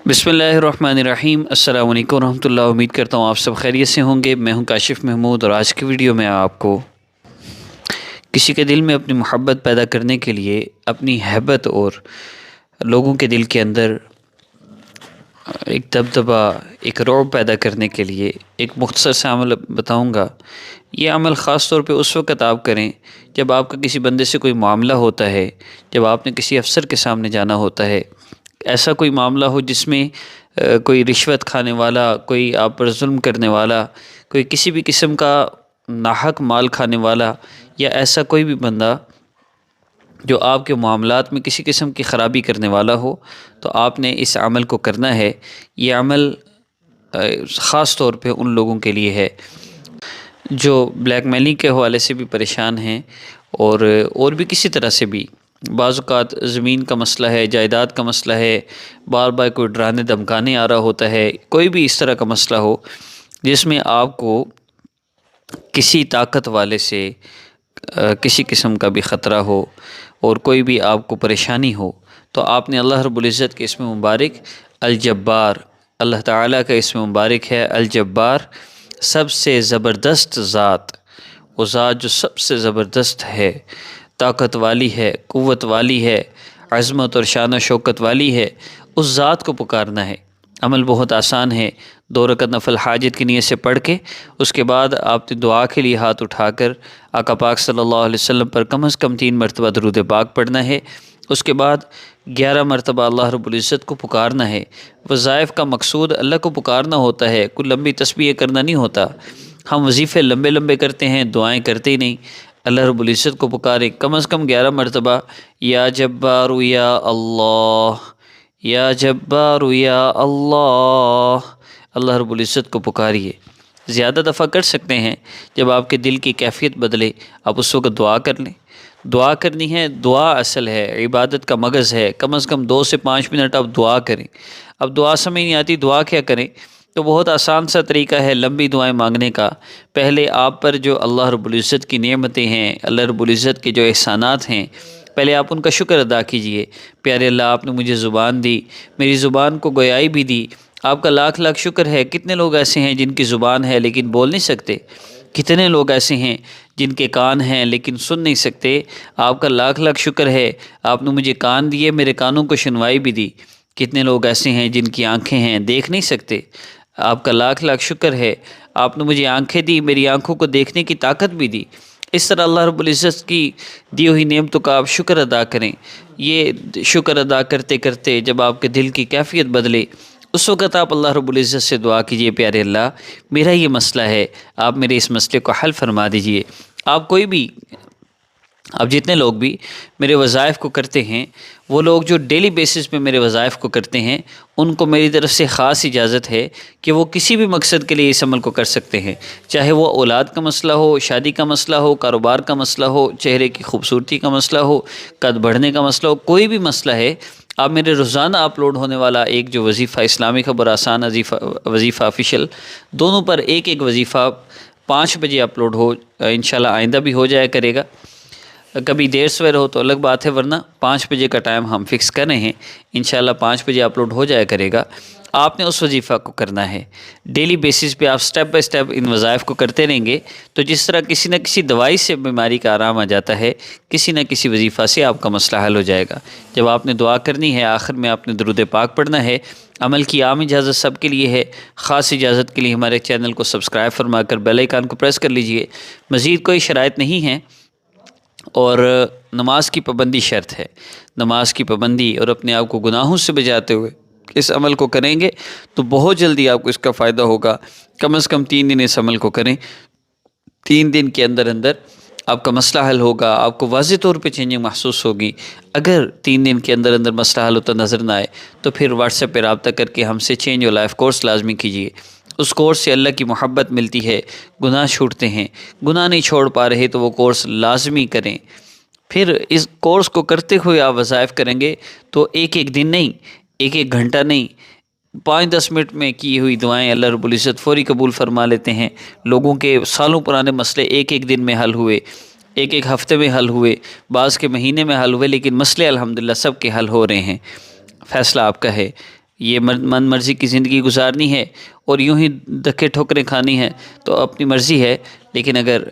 बिस्मिल्लाहिर्रहमानिर्रहीम। अस्सलाम वालेकुम रहमतुल्लाह। उम्मीद करता हूँ आप सब खैरियत से होंगे। मैं हूँ काशिफ़ महमूद और आज की वीडियो में आपको किसी के दिल में अपनी मोहब्बत पैदा करने के लिए, अपनी हैबत और लोगों के दिल के अंदर एक दबदबा, एक रौब पैदा करने के लिए एक मुख्तसर सा अमल बताऊँगा। ये अमल ख़ास तौर पे उस वक़्त आप करें जब आपका किसी बंदे से कोई मामला होता है, जब आपने किसी अफ़सर के सामने जाना होता है। ऐसा कोई मामला हो जिसमें कोई रिश्वत खाने वाला, कोई आप पर जुल्म करने वाला, कोई किसी भी किस्म का नाहक माल खाने वाला, या ऐसा कोई भी बंदा जो आपके मामलात में किसी किस्म की ख़राबी करने वाला हो, तो आपने इस अमल को करना है। ये अमल ख़ास तौर पे उन लोगों के लिए है जो ब्लैकमेलिंग के हवाले से भी परेशान हैं और भी किसी तरह से भी। बाज़ औक़ात ज़मीन का मसला है, जायदाद का मसला है, बार बार कोई डराने धमकाने आ रहा होता है, कोई भी इस तरह का मसला हो जिसमें आपको किसी ताकत वाले से किसी किस्म का भी ख़तरा हो और कोई भी आपको परेशानी हो, तो आपने अल्लाह रब्बुल इज़्ज़त के इसम मुबारक अल-जब्बार, अल्लाह ताला का इसम मुबारक है अल-जब्बार, सबसे ज़बरदस्त ज़ात, वो ज़ात जो सबसे ज़बरदस्त है, ताकत वाली है, क़ुव्वत वाली है, अज़मत और शान शौकत वाली है, उस ज़ात को पुकारना है। अमल बहुत आसान है। 2 रकत नफल हाजत की नीयत से पढ़ के उसके बाद आपने दुआ के लिए हाथ उठाकर आका पाक सल्लल्लाहु अलैहि वसल्लम पर कम से कम 3 मरतबा दरूद पाक पढ़ना है। उसके बाद 11 मरतबा अल्लाह रब्बुल इज़्ज़त को पुकारना है। वज़ाइफ़ का मकसूद अल्लाह को पुकारना होता है, कोई लंबी तस्बीह करना नहीं होता। हम वजीफ़े लंबे लंबे करते हैं, दुआएँ करते ही नहीं। अल्लाह रब्बुल इज़्ज़त को पुकारें कम से कम 11 मरतबा, या जब्बार या अल्लाह, या जब्बार या अल्लाह। अल्लाह रब्बुल इज़्ज़त को पुकारिए। ज़्यादा दफ़ा कर सकते हैं। जब आपके दिल की कैफ़ियत बदले, आप उस वक़्त दुआ कर लें। दुआ करनी है, दुआ असल है, इबादत का मगज़ है। कम से कम 2 से 5 मिनट आप दुआ करें। अब दुआ समझ नहीं आती दुआ क्या करें, तो बहुत आसान सा तरीका है लंबी दुआएं मांगने का। पहले आप पर जो अल्लाह रब्बुल इज़्ज़त की नेमतें हैं, अल्लाह रब्बुल इज़्ज़त के जो एहसानात हैं, पहले आप उनका शुक्र अदा कीजिए। प्यारे अल्लाह, आपने मुझे ज़ुबान दी, मेरी ज़ुबान को गोयाई भी दी, आपका लाख लाख शुक्र है। कितने लोग ऐसे हैं जिनकी ज़ुबान है लेकिन बोल नहीं सकते, कितने लोग ऐसे हैं जिनके कान हैं लेकिन सुन नहीं सकते। आपका लाख लाख शुक्र है, आपने मुझे कान दिए, मेरे कानों को सुनवाई भी दी। कितने लोग ऐसे हैं जिनकी आँखें हैं, देख नहीं सकते। आपका लाख लाख शुक्र है, आपने मुझे आँखें दी, मेरी आँखों को देखने की ताकत भी दी। इस तरह अल्लाह रब्बुल इज़्ज़त की दी हुई नेमतों का आप शुक्र अदा करें। ये शुक्र अदा करते करते जब आपके दिल की कैफ़ियत बदले, उस वक़्त आप अल्लाह रब्बुल इज़्ज़त से दुआ कीजिए, प्यारे अल्लाह, मेरा ये मसला है, आप मेरे इस मसले को हल फरमा दीजिए। आप कोई भी, अब जितने लोग भी मेरे वज़ाइफ़ को करते हैं, वो लोग जो डेली बेसिस पे मेरे वज़ाइफ़ को करते हैं, उनको मेरी तरफ़ से ख़ास इजाज़त है कि वो किसी भी मकसद के लिए इस अमल को कर सकते हैं। चाहे वो औलाद का मसला हो, शादी का मसला हो, कारोबार का मसला हो, चेहरे की खूबसूरती का मसला हो, कद बढ़ने का मसला हो, कोई भी मसला है, आप मेरे रोज़ाना अपलोड होने वाला एक जो वजीफ़ा इस्लामी खबर आसान वजीफ़ा ऑफिशियल, दोनों पर एक एक वजीफ़ा 5 बजे अपलोड हो, इंशाल्लाह आइंदा भी हो जाया करेगा। कभी देर सवेर हो तो अलग बात है, वरना 5 बजे का टाइम हम फिक्स कर रहे हैं। इंशाल्लाह 5 बजे अपलोड हो जाया करेगा। आपने उस वजीफ़ा को करना है। डेली बेसिस पे आप स्टेप बाय स्टेप इन वज़ाइफ़ को करते रहेंगे, तो जिस तरह किसी न किसी दवाई से बीमारी का आराम आ जाता है, किसी न किसी वजीफ़ा से आपका मसला हल हो जाएगा। जब आपने दुआ करनी है, आखिर में आपने दरूद पाक पढ़ना है। अमल की आम इजाज़त सब के लिए है। ख़ास इजाज़त के लिए हमारे चैनल को सब्सक्राइब फरमा कर बेल आइकन को प्रेस कर लीजिए। मज़ीद कोई शराइत नहीं है और नमाज की पाबंदी शर्त है। नमाज की पाबंदी और अपने आप को गुनाहों से बचाते हुए इस अमल को करेंगे तो बहुत जल्दी आपको इसका फ़ायदा होगा। कम से कम 3 दिन इस अमल को करें। 3 दिन के अंदर अंदर आपका मसला हल होगा, आपको वाज़ेह तौर पे चेंजिंग महसूस होगी। अगर 3 दिन के अंदर अंदर मसला हल होता नज़र ना आए, तो फिर व्हाट्सएप पर रब्ता करके हमसे चेंज योर लाइफ कोर्स लाजमी कीजिए। उस कोर्स से अल्लाह की मोहब्बत मिलती है, गुनाह छूटते हैं। गुनाह नहीं छोड़ पा रहे तो वो कोर्स लाजमी करें। फिर इस कोर्स को करते हुए आप वज़ाइफ़ करेंगे तो एक एक दिन नहीं, एक एक घंटा नहीं, 5-10 मिनट में की हुई दुआएं अल्लाह रब्बुल इज़्ज़त फ़ौरी कबूल फरमा लेते हैं। लोगों के सालों पुराने मसले एक एक दिन में हल हुए, एक एक हफ़्ते में हल हुए, बाज़ के महीने में हल हुए, लेकिन मसले अल्हम्दुलिल्लाह सब के हल हो रहे हैं। फ़ैसला आपका है। یہ من مرضی کی زندگی گزارنی ہے اور یوں ہی دھکے ٹھوکریں کھانی ہیں تو اپنی مرضی ہے، لیکن اگر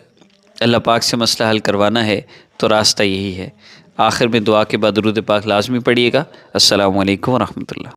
اللہ پاک سے مسئلہ حل کروانا ہے تو راستہ یہی ہے۔ آخر میں دعا کے بعد درود پاک لازمی پڑھیے گا۔ السلام علیکم ورحمۃ اللہ۔